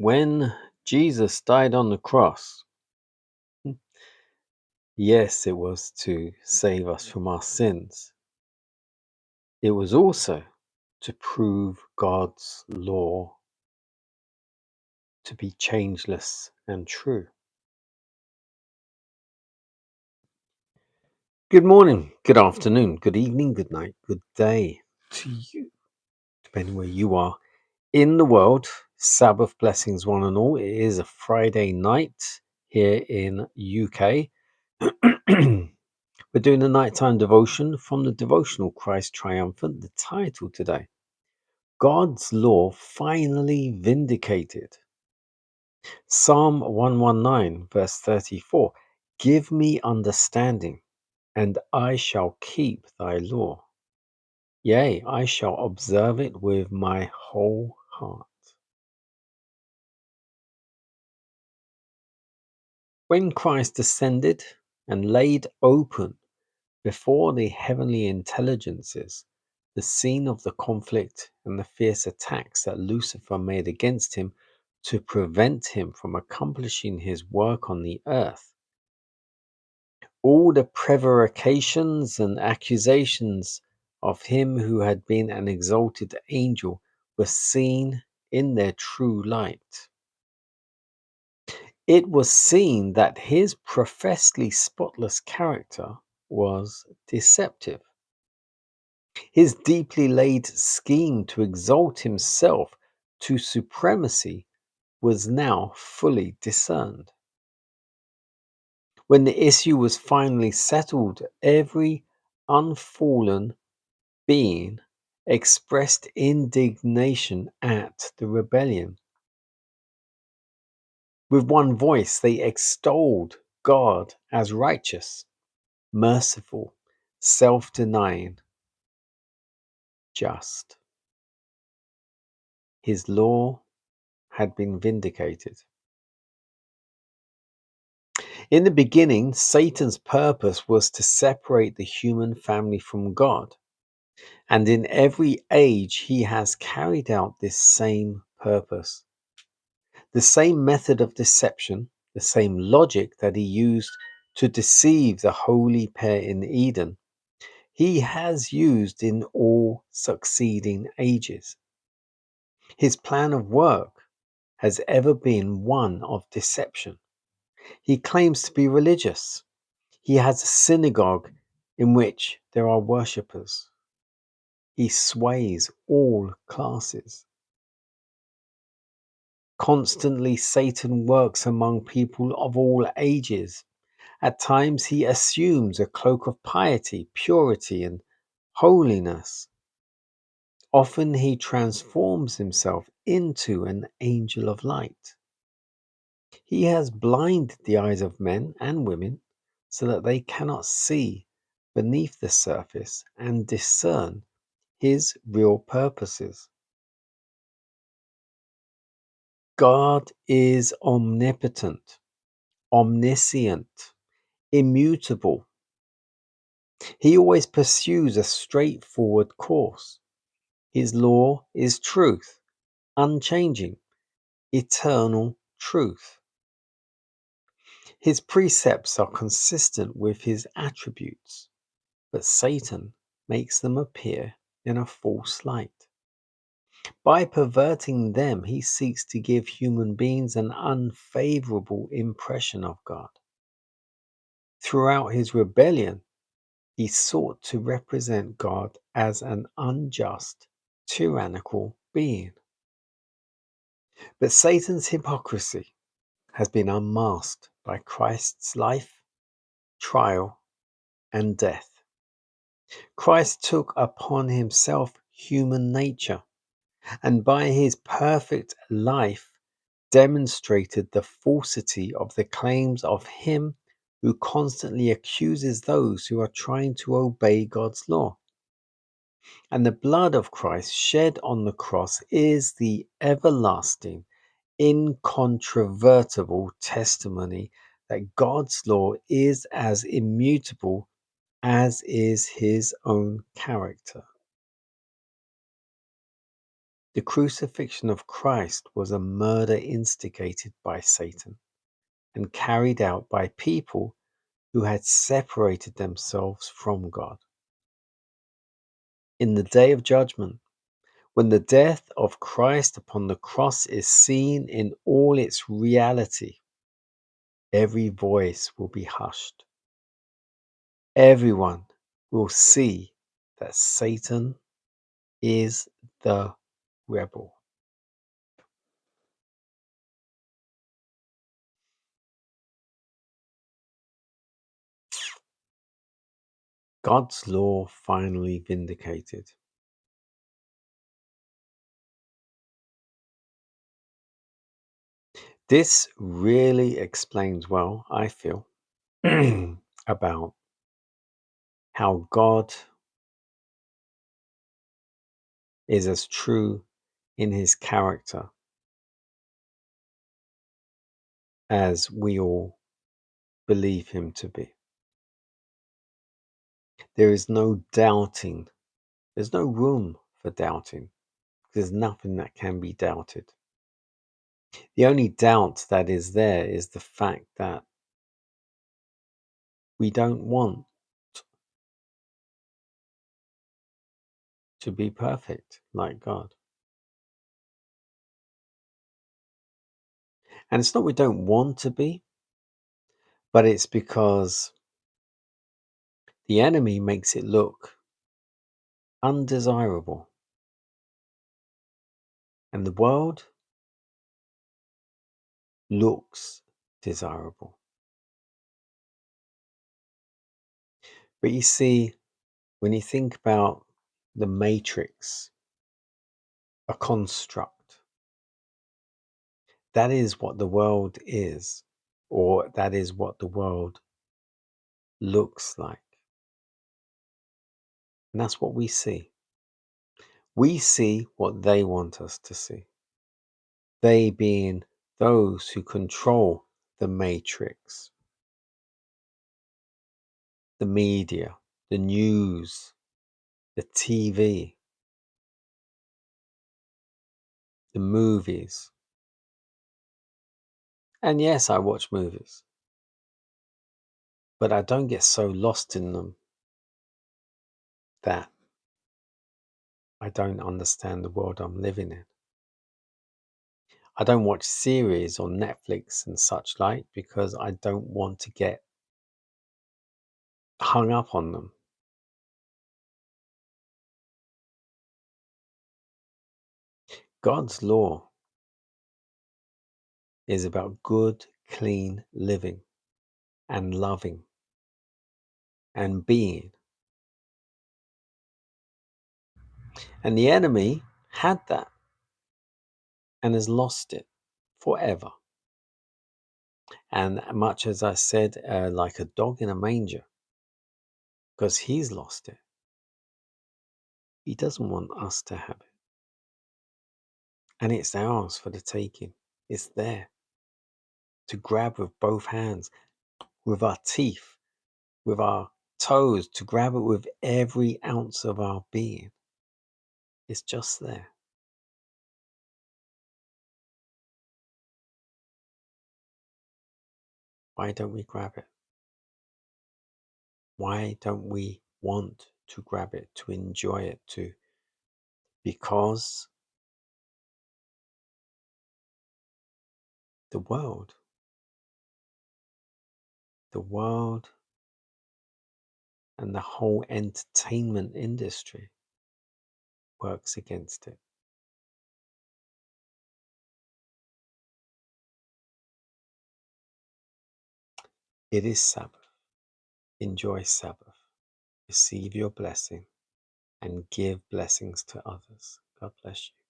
When Jesus died on the cross, yes, it was to save us from our sins. It was also to prove God's law to be changeless and true. Good morning, good afternoon, good evening, good night, good day to you, depending where you are in the world. Sabbath blessings, one and all. It is a Friday night here in UK. We're doing a nighttime devotion from the devotional Christ Triumphant. The title today, God's Law Finally Vindicated. Psalm 119, verse 34. Give me understanding, and I shall keep thy law. Yea, I shall observe it with my whole heart. When Christ descended and laid open before the heavenly intelligences the scene of the conflict and the fierce attacks that Lucifer made against him to prevent him from accomplishing his work on the earth, all the prevarications and accusations of him who had been an exalted angel were seen in their true light. It was seen that his professedly spotless character was deceptive. His deeply laid scheme to exalt himself to supremacy was now fully discerned. When the issue was finally settled, every unfallen being expressed indignation at the rebellion. With one voice, they extolled God as righteous, merciful, self-denying, just. His law had been vindicated. In the beginning, Satan's purpose was to separate the human family from God. And in every age, he has carried out this same purpose. The same method of deception, the same logic that he used to deceive the holy pair in Eden, he has used in all succeeding ages. His plan of work has ever been one of deception. He claims to be religious. He has a synagogue in which there are worshippers. He sways all classes. Constantly, Satan works among people of all ages. At times, he assumes a cloak of piety, purity, and holiness. Often, he transforms himself into an angel of light. He has blinded the eyes of men and women so that they cannot see beneath the surface and discern his real purposes. God is omnipotent, omniscient, immutable. He always pursues a straightforward course. His law is truth, unchanging, eternal truth. His precepts are consistent with his attributes, but Satan makes them appear in a false light. By perverting them, he seeks to give human beings an unfavorable impression of God. Throughout his rebellion, he sought to represent God as an unjust, tyrannical being. But Satan's hypocrisy has been unmasked by Christ's life, trial, and death. Christ took upon himself human nature, and by his perfect life demonstrated the falsity of the claims of him who constantly accuses those who are trying to obey God's law. And the blood of Christ shed on the cross is the everlasting, incontrovertible testimony that God's law is as immutable as is his own character. The crucifixion of Christ was a murder instigated by Satan and carried out by people who had separated themselves from God. In the day of judgment, when the death of Christ upon the cross is seen in all its reality, every voice will be hushed. Everyone will see that Satan is the rebel. God's law finally vindicated. This really explains well, I feel, about how God is as true in his character as we all believe him to be. There is no doubting, there's no room for doubting. There's nothing that can be doubted. The only doubt that is there is the fact that we don't want to be perfect like God. And it's not we don't want to be, but it's because the enemy makes it look undesirable. And the world looks desirable. But you see, when you think about the matrix, a construct, that is what the world is, or that is what the world looks like. And that's what we see. We see what they want us to see. They being those who control the matrix, the media, the news, the TV, the movies. And yes, I watch movies, but I don't get so lost in them that I don't understand the world I'm living in. I don't watch series on Netflix and such like because I don't want to get hung up on them. God's law is about good, clean living and loving and being. And the enemy had that and has lost it forever. And much as I said, like a dog in a manger, because he's lost it. He doesn't want us to have it. And it's ours for the taking. It's there to grab with both hands, with our teeth, with our toes, to grab it with every ounce of our being. It's just there. Why don't we grab it? Why don't we want to grab it, to enjoy it, to? Because the world, the world and the whole entertainment industry works against it. It is Sabbath. Enjoy Sabbath. Receive your blessing and give blessings to others. God bless you.